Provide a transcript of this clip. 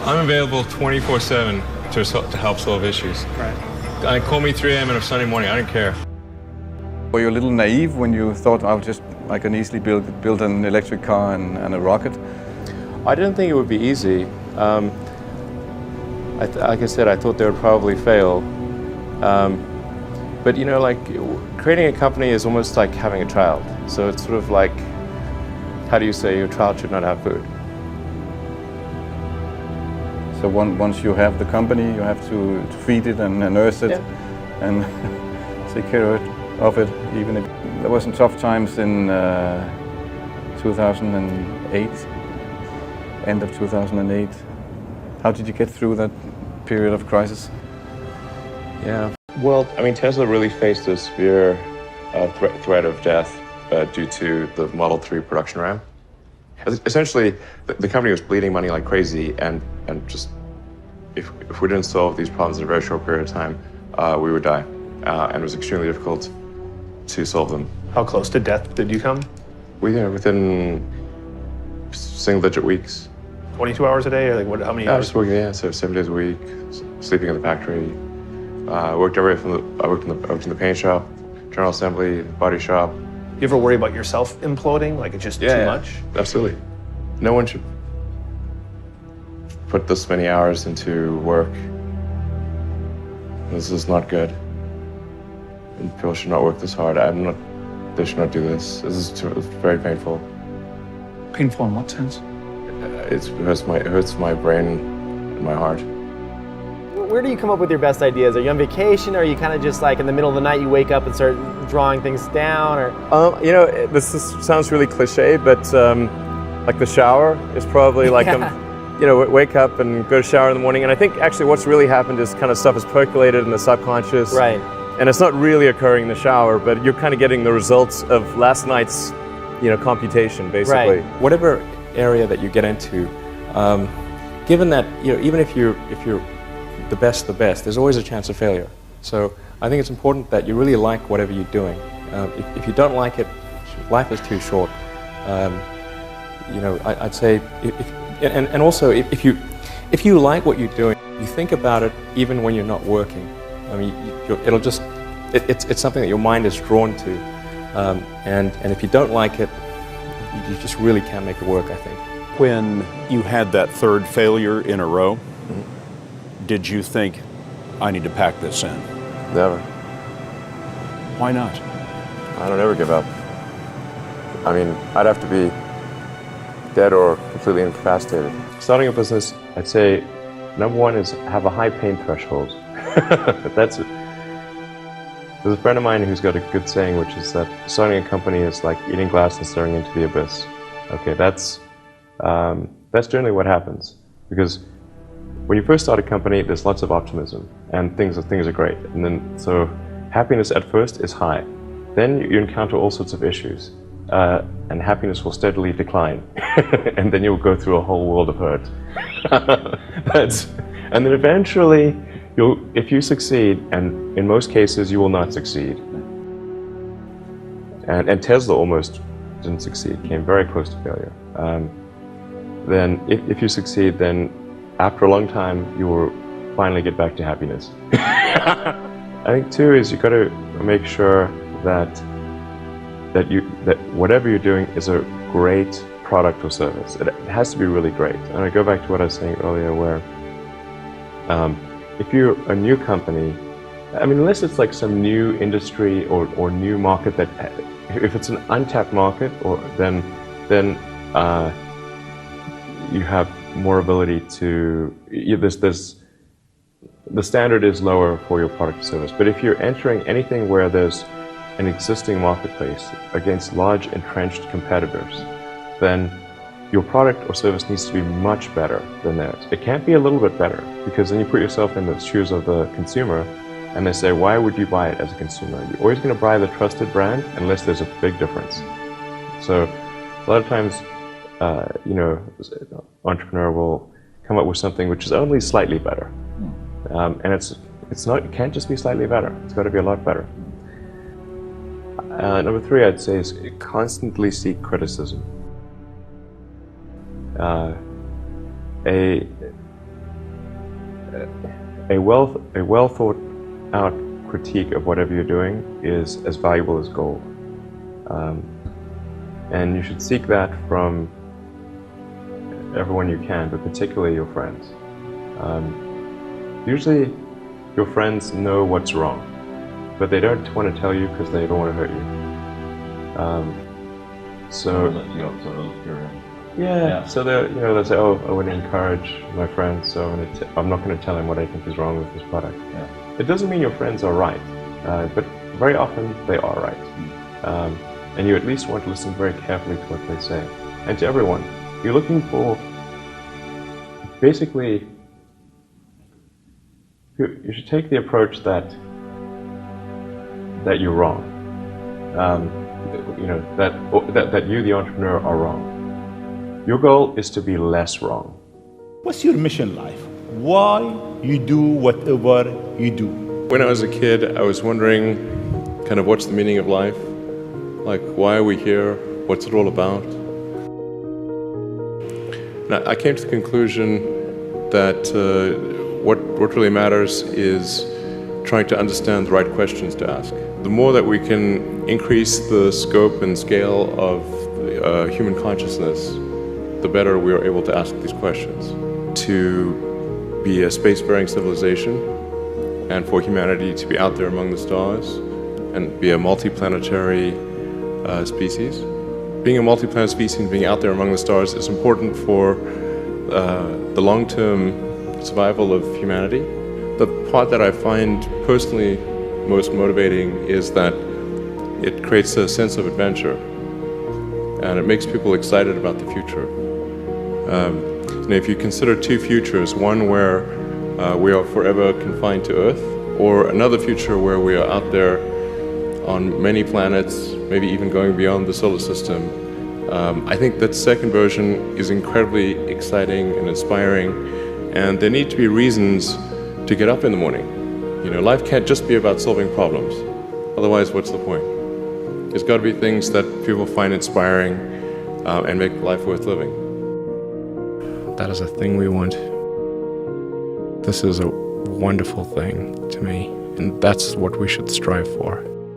I'm available 24/7 to help solve issues. Right. Call me 3 a.m. on a Sunday morning, I don't care. Were you a little naive when you thought I can easily build an electric car and a rocket? I didn't think it would be easy. Like I said, I thought they would probably fail. But you know, like creating a company is almost like having a child. So it's sort of like, how do you say your child should not have food? So once you have the company, you have to feed it and nurse it and take care of it. Even if there were some tough times in 2008, end of 2008. How did you get through that period of crisis? Yeah. Well, I mean, Tesla really faced a severe threat of death due to the Model 3 production ramp. Essentially, the company was bleeding money like crazy, and just if we didn't solve these problems in a very short period of time, we would die. And it was extremely difficult to solve them. How close to death did you come? Within single-digit weeks. 22 hours a day, or like what? How many I hours? was working, so 7 days a week, sleeping in the factory. I worked in the paint shop, general assembly, body shop. You ever worry about yourself imploding? Like it's just too much? Absolutely. No one should put this many hours into work. This is not good. And people should not work this hard. They should not do this. It's very painful. Painful in what sense? It hurts my brain and my heart. Where do you come up with your best ideas? Are you on vacation? Or are you kind of just like in the middle of the night you wake up and start drawing things down? Or You know, sounds really cliche, but like the shower is probably like wake up and go to shower in the morning. And I think actually what's really happened is kind of stuff is percolated in the subconscious. Right. And it's not really occurring in the shower, but you're kind of getting the results of last night's, computation, basically. Right. Whatever area that you get into, given that, even if you're the best, there's always a chance of failure. So I think it's important that you really like whatever you're doing. If you don't like it, life is too short. I'd say, and also if you like what you're doing, you think about it even when you're not working. I mean, it's something that your mind is drawn to, and if you don't like it, you just really can't make it work, I think. When you had that third failure in a row, did you think, I need to pack this in? Never. Why not? I don't ever give up. I mean, I'd have to be dead or completely incapacitated. Starting a business, I'd say, number one is have a high pain threshold. That's it. There's a friend of mine who's got a good saying, which is that starting a company is like eating glass and staring into the abyss. Okay, that's generally what happens, because when you first start a company, there's lots of optimism and things are great, and then so happiness at first is high. Then you encounter all sorts of issues, and happiness will steadily decline, and then you'll go through a whole world of hurt. And then eventually, if you succeed, and in most cases you will not succeed, and Tesla almost didn't succeed, came very close to failure. Then if you succeed, then after a long time you will finally get back to happiness. I think too is you've got to make sure that whatever you're doing is a great product or service. It has to be really great. And I go back to what I was saying earlier, where if you're a new company, I mean, unless it's like some new industry or new market that, if it's an untapped market, then you have more ability to, the standard is lower for your product or service. But if you're entering anything where there's an existing marketplace against large entrenched competitors, then your product or service needs to be much better than theirs. It can't be a little bit better, because then you put yourself in the shoes of the consumer and they say, why would you buy it as a consumer? You're always going to buy the trusted brand unless there's a big difference. So a lot of times, entrepreneur will come up with something which is only slightly better. And it can't just be slightly better. It's got to be a lot better. Number three, I'd say, is constantly seek criticism. a well thought out critique of whatever you're doing is as valuable as gold. And you should seek that from everyone you can, but particularly your friends. Usually your friends know what's wrong, but they don't want to tell you because they don't want to hurt you. So they'll say, oh, I want to encourage my friend, so I'm not going to tell him what I think is wrong with this product. Yeah. It doesn't mean your friends are right, but very often they are right. And you at least want to listen very carefully to what they say. And to everyone, you're looking for, basically, you should take the approach that you're wrong. That you, the entrepreneur, are wrong. Your goal is to be less wrong. What's your mission in life? Why you do whatever you do? When I was a kid, I was wondering kind of what's the meaning of life? Like, why are we here? What's it all about? And I came to the conclusion that what really matters is trying to understand the right questions to ask. The more that we can increase the scope and scale of human consciousness, the better we are able to ask these questions. To be a spacefaring civilization, and for humanity to be out there among the stars, and be a multi-planetary species. Being a multi-planet species and being out there among the stars is important for the long-term survival of humanity. The part that I find personally most motivating is that it creates a sense of adventure, and it makes people excited about the future. If you consider two futures, one where we are forever confined to Earth, or another future where we are out there on many planets, maybe even going beyond the solar system, I think that second version is incredibly exciting and inspiring, and there need to be reasons to get up in the morning. Life can't just be about solving problems. Otherwise, what's the point? There's got to be things that people find inspiring and make life worth living. That is a thing we want. This is a wonderful thing to me, and that's what we should strive for.